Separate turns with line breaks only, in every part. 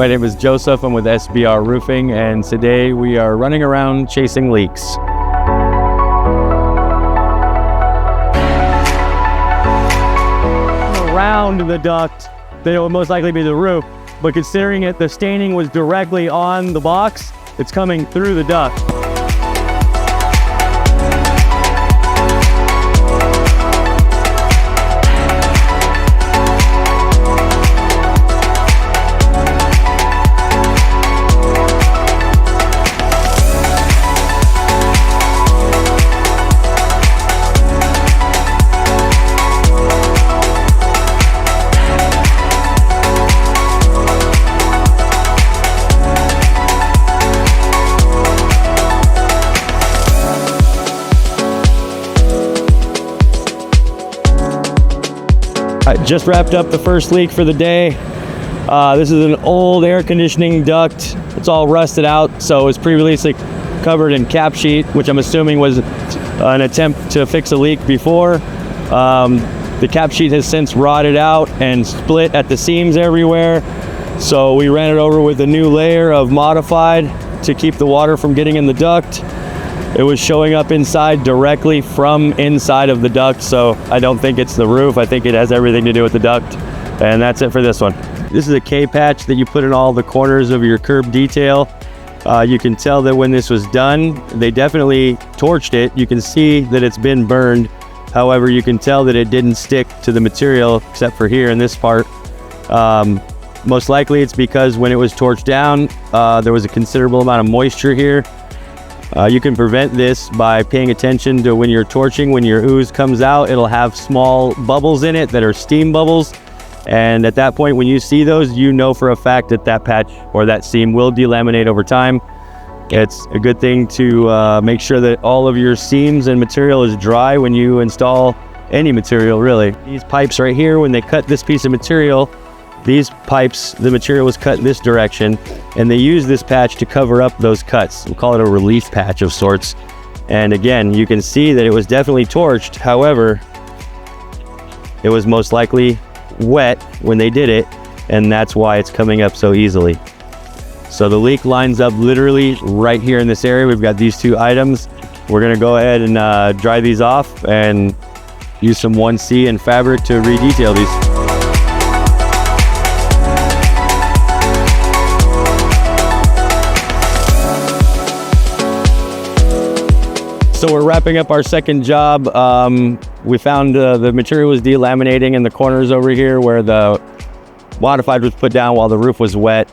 My name is Joseph. I'm with SBR Roofing, and today we are running around chasing leaks. Around the duct, then it will most likely be the roof, but considering the staining was directly on the box, it's coming through the duct. I just wrapped up the first leak for the day. This is an old air conditioning duct. It's all rusted out, so it was previously covered in cap sheet, which I'm assuming was an attempt to fix a leak before. The cap sheet has since rotted out and split at the seams everywhere. So we ran it over with a new layer of modified to keep the water from getting in the duct. It was showing up inside directly from inside of the duct, so I don't think it's the roof. I think it has everything to do with the duct, and that's it for this one. This is a K-patch that you put in all the corners of your curb detail. You can tell that when this was done, they definitely torched it. You can see that it's been burned. However, you can tell that it didn't stick to the material except for here in this part. Most likely it's because when it was torched down, there was a considerable amount of moisture here. You can prevent this by paying attention to when you're torching. When your ooze comes out, it'll have small bubbles in it that are steam bubbles. And at that point, when you see those, you know for a fact that that patch or that seam will delaminate over time. It's a good thing to make sure that all of your seams and material is dry when you install any material, really. These pipes right here, when they cut this piece of material, these pipes, the material was cut this direction, and they use this patch to cover up those cuts. We'll call it a relief patch of sorts. And again, you can see that it was definitely torched. However, it was most likely wet when they did it, and that's why it's coming up so easily. So the leak lines up literally right here in this area. We've got these two items. We're gonna go ahead and dry these off and use some 1C and fabric to redetail these. So we're wrapping up our second job. We found the material was delaminating in the corners over here where the modified was put down while the roof was wet.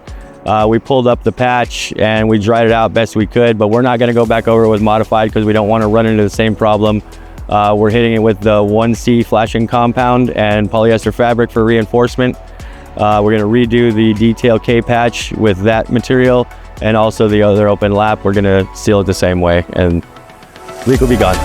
We pulled up the patch and we dried it out best we could, but we're not gonna go back over it with modified because we don't wanna run into the same problem. We're hitting it with the 1C flashing compound and polyester fabric for reinforcement. We're gonna redo the detail K patch with that material, and also the other open lap, we're gonna seal it the same way, and leak will be gone.